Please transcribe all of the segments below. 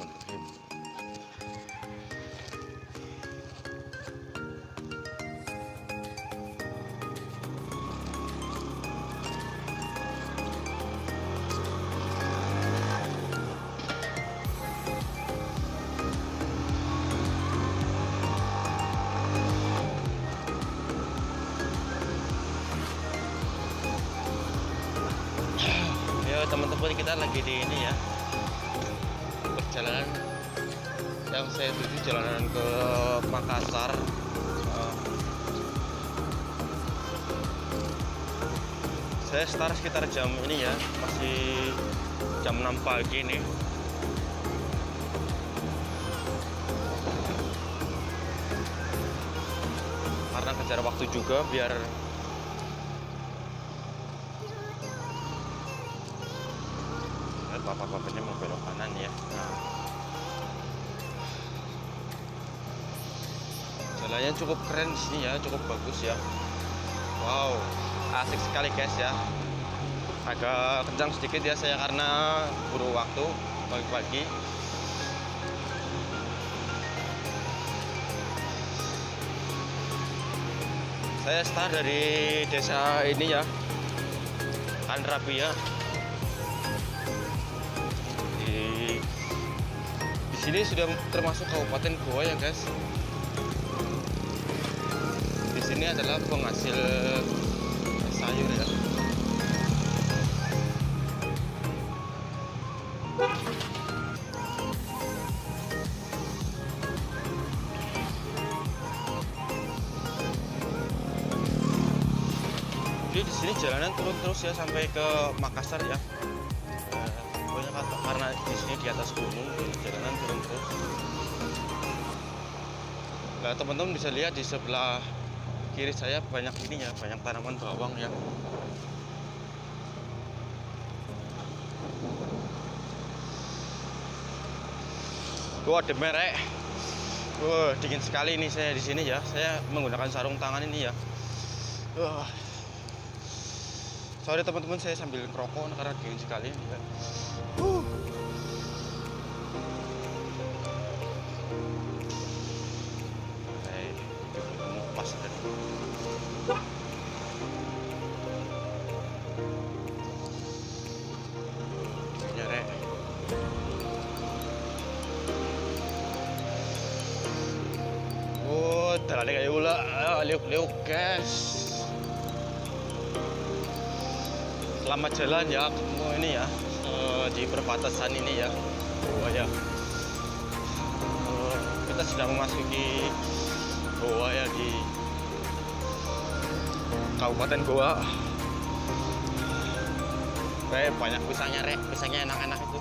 Bismillahirrahmanirrahim. Teman-teman, kita lagi di ini ya, perjalanan yang saya tuju jalanan ke Makassar. Saya start sekitar jam ini ya, masih jam 6 pagi nih. Karena kejar waktu juga biar bapak-bapaknya mau belok kanan ya. Jalannya cukup keren di sini ya, cukup bagus ya. Wow, asik sekali guys ya. Agak kencang sedikit ya saya karena buru waktu pagi-pagi. Saya start dari desa ini ya, Anrabia. Di sini sudah termasuk Kabupaten Goa ya guys. Di sini adalah penghasil sayur ya. Jadi di sini jalanan turun terus ya sampai ke Makassar ya. Karena di sini di atas gunung, jalanan turun terus. Nah, teman-teman bisa lihat di sebelah kiri saya banyak ini ya, banyak tanaman bawang ya. Wah, demerek. Wah, dingin sekali ini saya di sini ya. Saya menggunakan sarung tangan ini ya. Sorry teman-teman, saya sambil ngerokok karena dingin sekali ya. Pas tadi. Nyerek. Oh, terlalu kayak ulah, liuk-liuk guys. Selamat jalan ya kamu ini ya, di perbatasan ini ya. Oh ya, kita sedang memasuki Goa ya, di Kabupaten Goa. Banyak pisangnya rek, pisangnya enak-enak itu.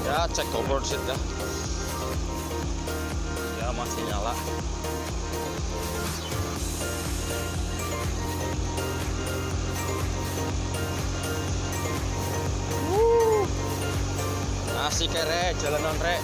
Ya, cek cover sheet dah. Ya, masih nyala. Asik kere jalanan rek.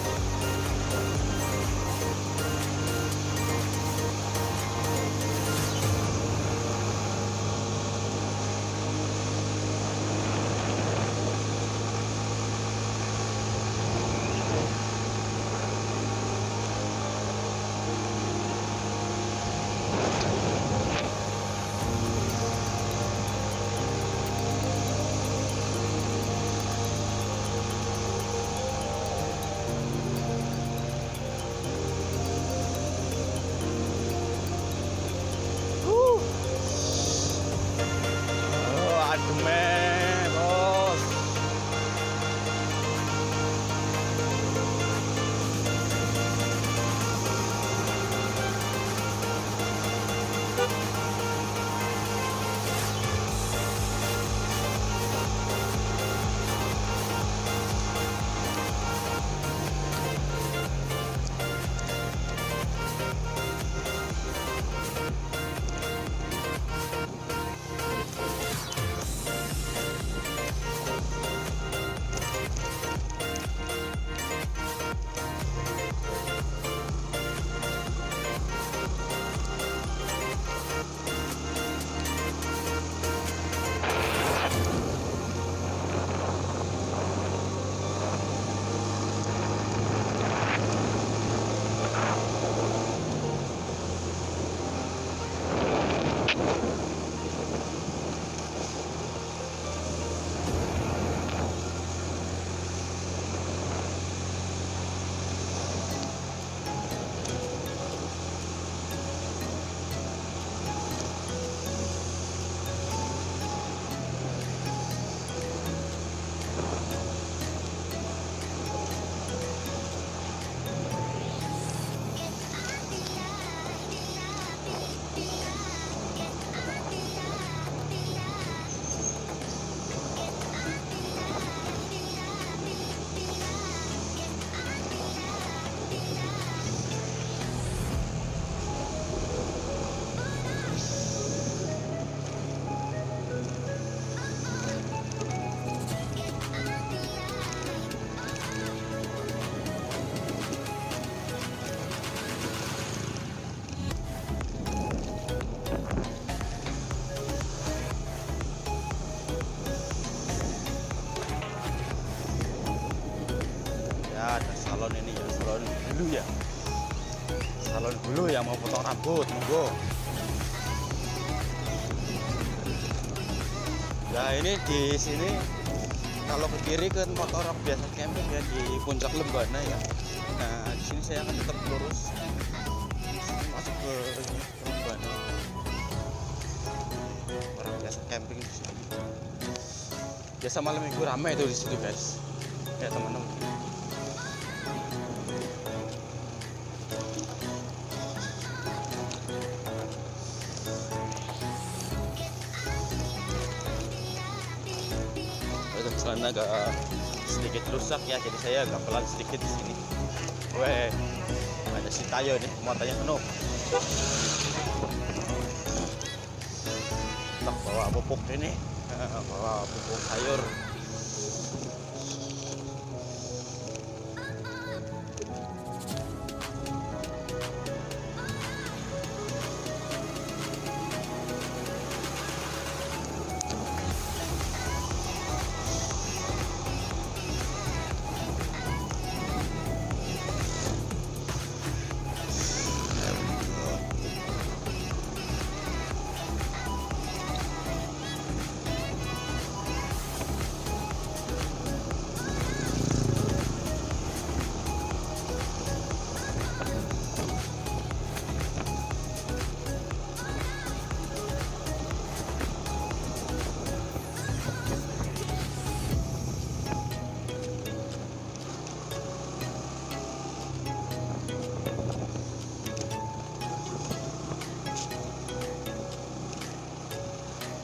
salon ini ya, salon bulu ya. Salon bulu yang mau potong rambut, monggo. Nah ini di sini kalau ke kiri ke motor biasa camping ya di puncak Lembana ya. Nah di sini saya akan tetap lurus masuk ke Lembana. Orang biasa camping di sini. Biasa malam minggu ramai itu di situ guys. Ya teman-teman. Sana agak sedikit rusak ya, jadi saya agak pelan sedikit di sini. Weh, ada si Tayo nih, muatannya penuh. Tak bawa pupuk ini, bawa pupuk sayur.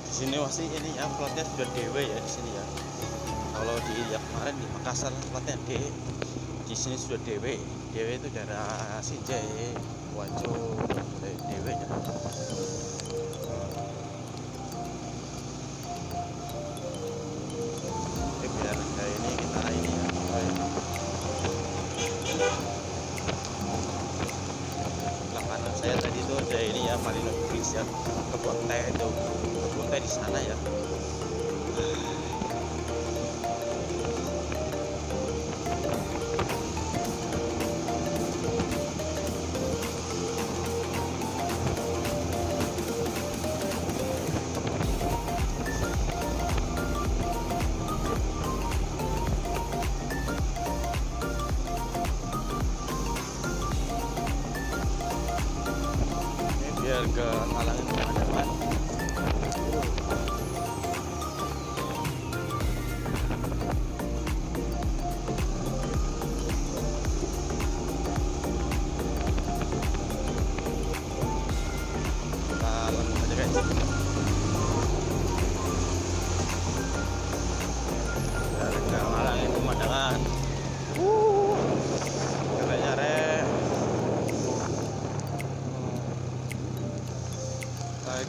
Di sini masih ini ya, platnya sudah DW ya di sini ya. Kalau di yang kemarin di Makassar platnya D, di sini sudah DW. DW itu daerah Sinjai, Wajo, DW ya. Oke, biar kayak ini kita ini ya. Sebelah kanan saya tadi itu ada ini ya, Malino Beach ya, kebun teh itu. Di sana ya. Ini biar ke halangin pemandangan.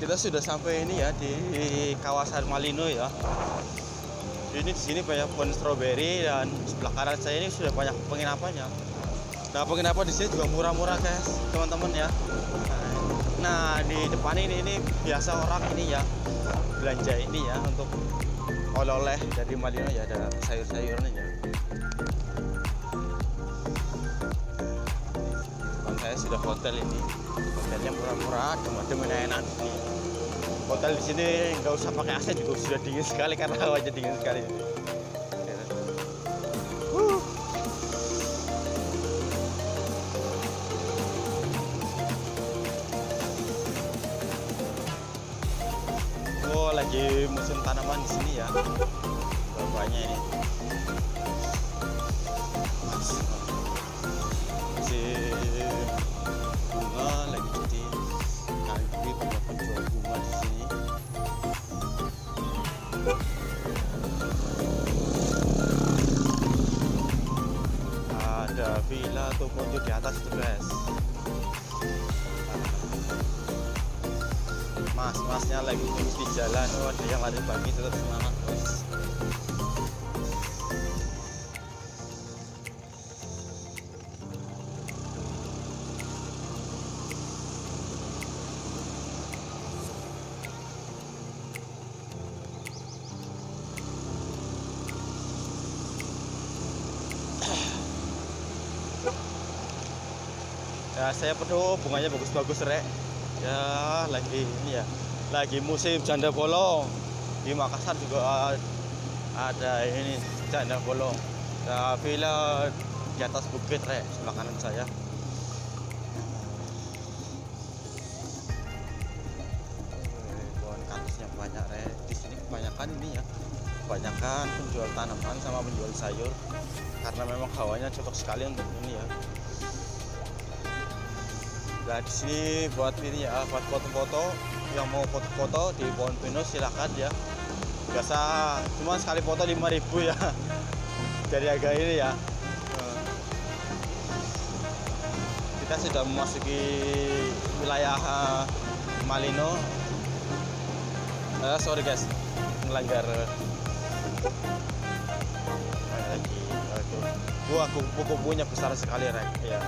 Kita sudah sampai ini ya di kawasan Malino ya. Ini di sini banyak pohon stroberi dan sebelah kanan saya ini sudah banyak penginapannya. Nah penginapan di sini juga murah-murah guys, teman-teman ya. Nah di depan ini biasa orang ini ya belanja ini ya untuk oleh-oleh dari Malino ya, ada sayur-sayurnya ya. Depan saya sudah hotel ini, hotelnya murah-murah, teman-teman enak nih. Hotel di sini nggak usah pakai AC juga sudah dingin sekali karena hawanya dingin sekali. Oh, lagi musim tanaman di sini ya. Bapaknya ini. Masih bunga lagi jadi nanti banyak penjual bunga di sini. Ada villa atau kondo di atas itu guys. Mas-masnya lagi di jalan. Oh, ada yang lari pagi, tetap semangat guys. Ya saya penuh, bunganya bagus-bagus rek. Ya lagi ini ya, lagi musim janda bolong. Di Makassar juga ada ini janda bolong. Tapi lah di atas bukit rek, sebelah kanan saya. Pohon kaktusnya banyak rek. Di sini kebanyakan ini ya, kebanyakan penjual tanaman sama penjual sayur. Karena memang hawanya cocok sekali untuk ini ya. Nah di sini buat ini ya, buat foto-foto, yang mau foto-foto di pohon pinus silahkan ya. Biasa cuma sekali foto 5.000 ya. Jadi agak ini ya. Kita sudah memasuki wilayah Malino. Sorry guys, melanggar lagi. Wah, kupu-kupunya besar sekali rek ya.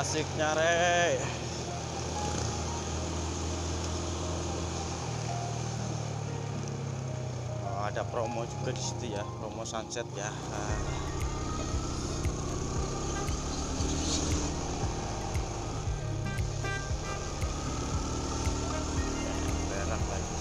Asiknya re. Oh, ada promo juga di situ ya, promo sunset ya. Merah lagi.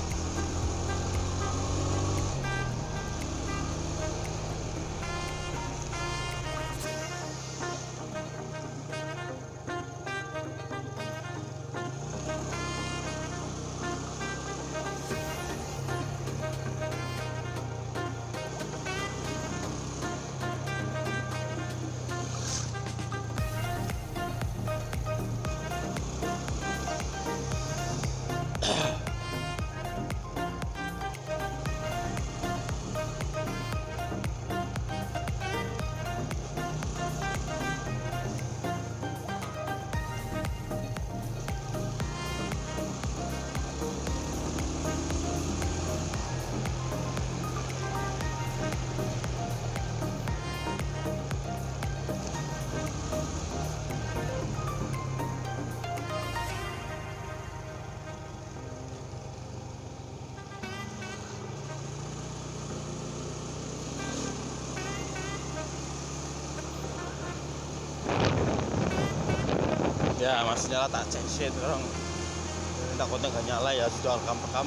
Ya masih nyala, tak cek shit orang. Takutnya nggak nyala ya, sudah rekam-rekam.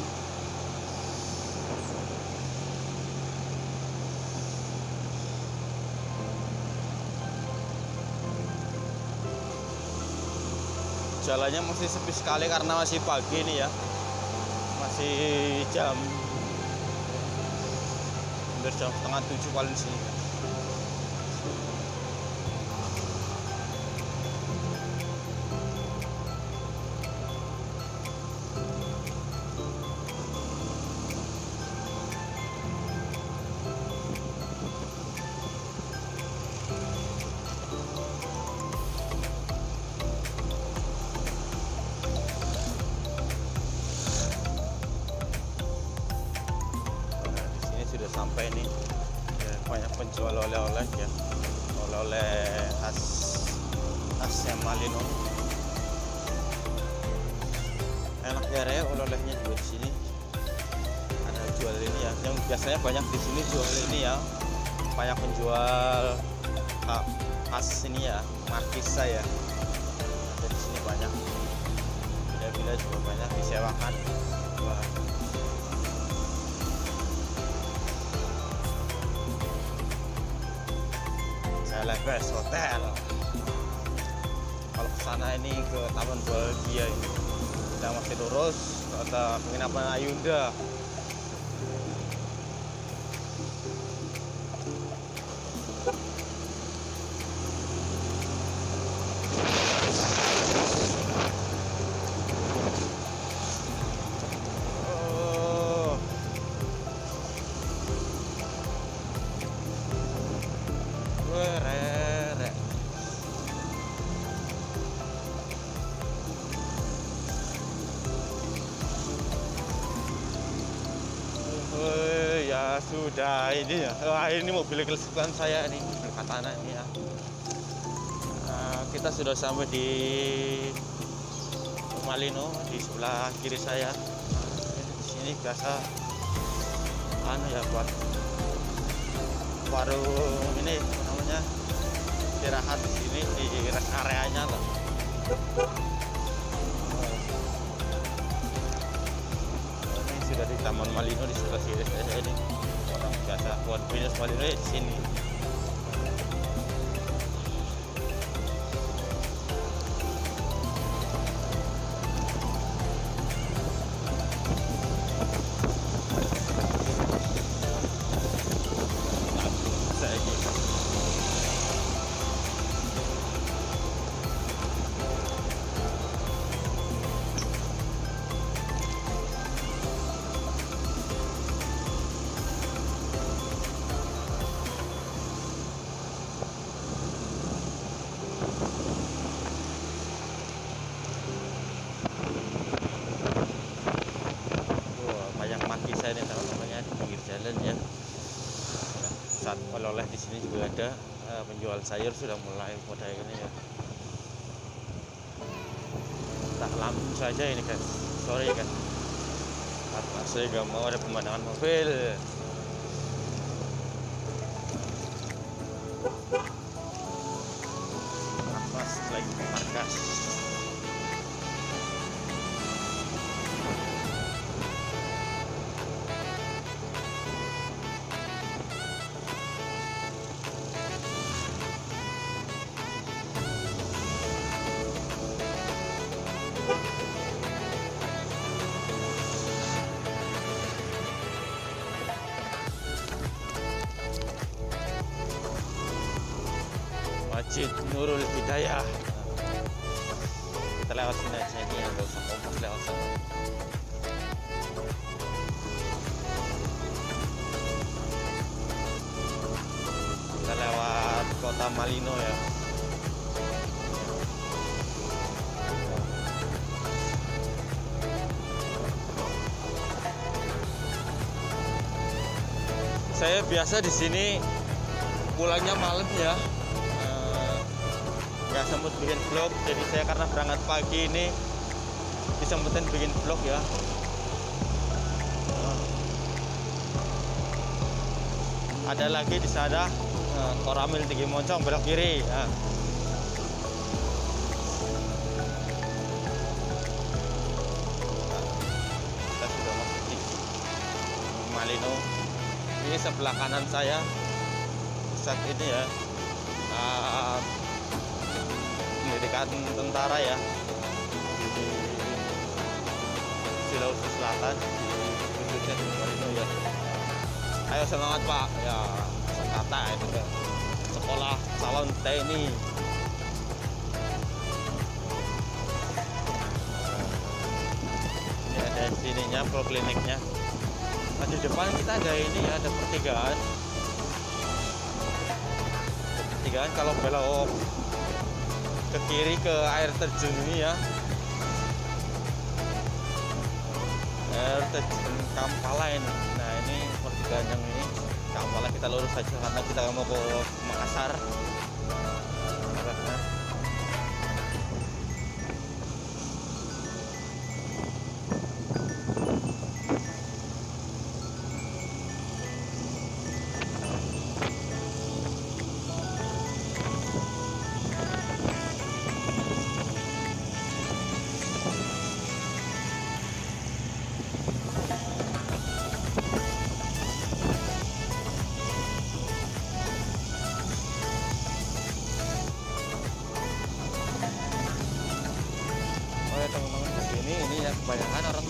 Jalannya masih sepi sekali karena masih pagi nih ya, masih jam hampir jam setengah 7 paling sini. Sudah sampai nih ya, banyak penjual oleh-oleh ya, oleh-oleh khasnya Malino. Enak ya re, oleh-olehnya juga di sini. Ada jual ini ya, yang biasanya banyak di sini jual ini ya, banyak penjual khas ini ya, markisa ya. Ada di sini banyak, bila juga banyak disewakan. Wah. Best Hotel. Kalau ke sana ini ke Taman Bahagia ini, kita masih lurus ke penginapan Ayunda. sudah ini ya. Wah, ini mobil kesukaan saya nih, mobil Katana ini ya. Kita sudah sampai di Malino, di sebelah kiri saya. Di sini biasa anu ya, buat warung ini apa namanya, istirahat di sini di rest areanya lah. Ini sudah di Taman Malino, di sebelah kiri saya ini. Orang biasa buat bisnis Malino di sini. Ini teman-temannya di pinggir jalan ya. Saat oleh-oleh di sini juga ada penjual sayur sudah mulai pada ini ya. Tak lampu saja ini guys, sorry kan, karena saya gak mau ada pemandangan mobil. Mas lagi ke markas. Masjid Nurul Hidayah. Kita lewat sini aja, ini ya, nggak usah kompas lewat sana. Kita lewat kota Malino ya. Saya biasa di sini pulangnya malam ya. Nggak sempet bikin vlog, jadi saya karena berangkat pagi ini disempetin bikin vlog ya. Ada lagi di sana Koramil Tinggi Moncong belok kiri ya. Kita sudah masuk di Malino. Ini sebelah kanan saya saat ini ya, pendidikan tentara ya di Sulawesi Selatan, khususnya di Malino ya. Ayo semangat Pak ya, kata itu kan sekolah calon TNI. Ini ada sininya prokliniknya. Nah, di depan kita ada ini ya, ada pertigaan kalau belok ke kiri ke air terjun ini ya, air terjun Kampala ini. Nah, ini pertigaan yang ini Kampala, kita lurus saja karena kita mau ke Makassar. Teman-teman di sini ini ya kebanyakan orang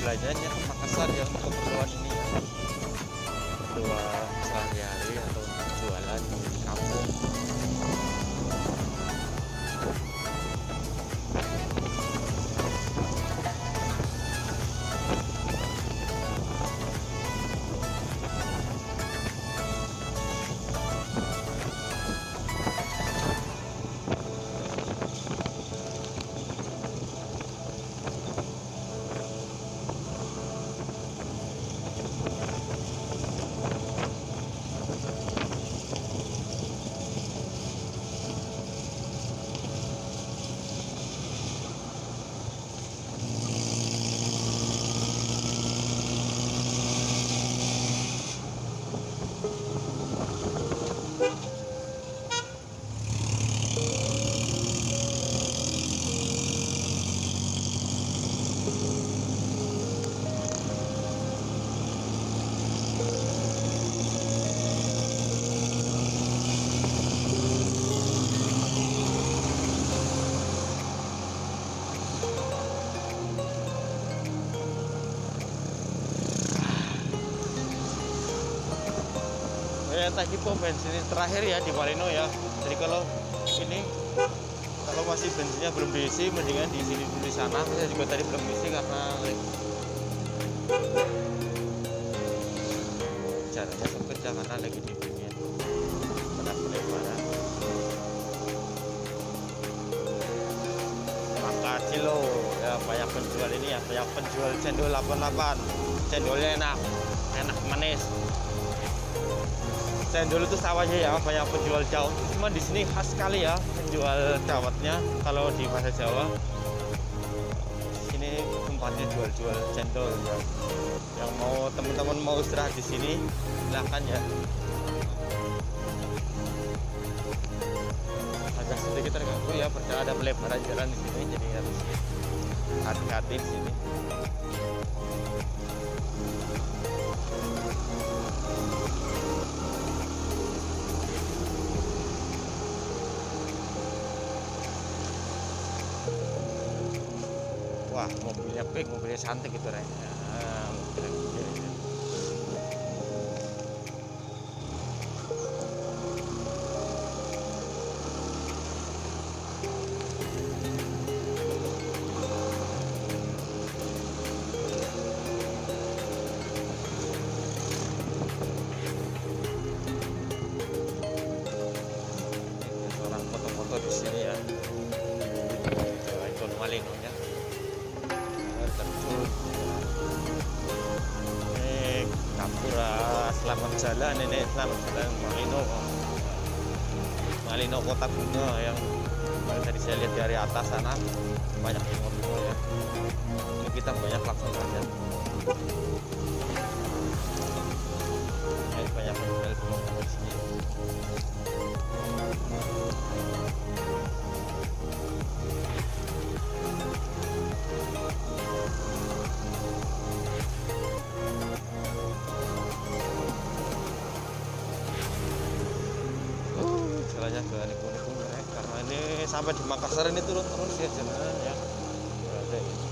belanjanya ke Makassar ya untuk keperluan ini ya, keperluan sehari-hari atau jualan di kampung. saya tadi pom bensin terakhir ya di Marino ya. Jadi kalau ini masih bensinnya belum diisi, mendingan di sini dulu di sana. Saya juga tadi belum isi karena jaraknya sempit ya, karena lagi di dingin. Benar-benar mana? Maka Cilo ya, banyak penjual ini ya, banyak penjual cendol 88. Cendolnya enak manis. Cendol itu sawahnya ya, banyak penjual daun. Cuma di sini khas sekali ya penjual dawetnya. Kalau di bahasa Jawa, sini tempatnya jual-jual cendol ya. Yang mau teman-teman mau istirahat di sini, silahkan ya. Agak sedikit terganggu ya, karena ada pelebaran jalan di sini, jadi harus hati-hati di sini. Wah, mobilnya pink, mobilnya cantik gitu, Ren. Nah, mobilnya gede. Orang foto-foto di sini ya. Itu Malino ya. Kapura, selamat jalan ini, selamat jalan Malino Kota Bunga yang tadi saya lihat dari atas sana banyak bunga-bunga ya. Ini kita banyak langsung saja. Banyak menjual bunga di sini. Jalannya ke Niku-Niku karena ini sampai di Makassar ini turun terus ya jalan ya. Berada ini.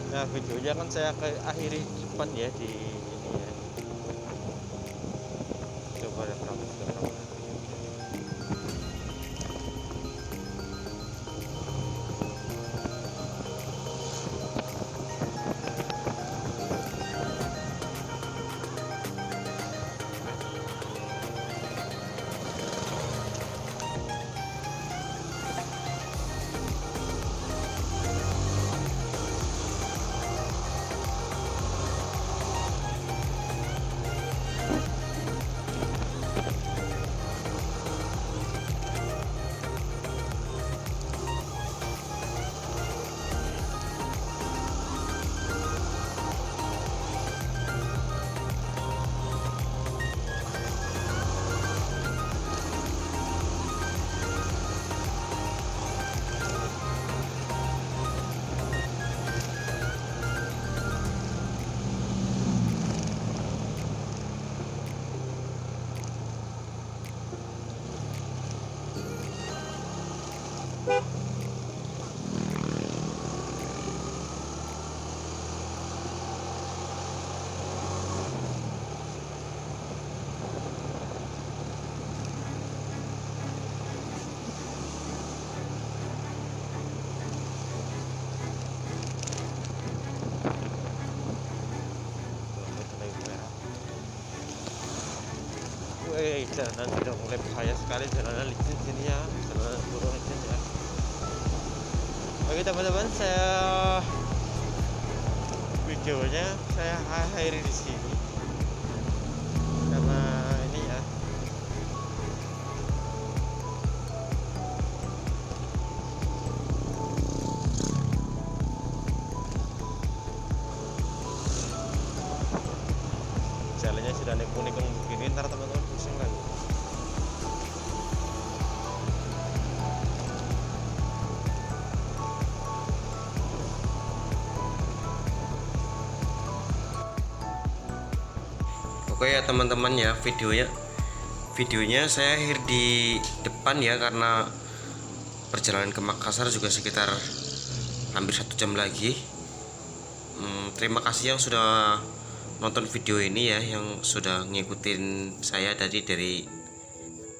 Nah, videonya kan saya akhiri cepat ya di ini ya. Coba lihat berapa. Jalanan sudah mulai bahaya sekali, jalanan licin sini ya, jalanan burung licin ya. Oke teman-teman, videonya saya akhiri di sini karena ini ya, jalannya sudah nikung-nikung begini, ntar teman-teman pusing lagi. Oke ya teman-teman ya, videonya saya akhir di depan ya, karena perjalanan ke Makassar juga sekitar hampir 1 jam lagi. Terima kasih yang sudah nonton video ini ya, yang sudah ngikutin saya dari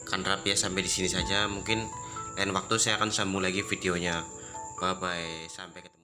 Kanrap ya. Sampai di sini saja, mungkin lain waktu saya akan sambung lagi videonya. Bye bye, sampai ketemu.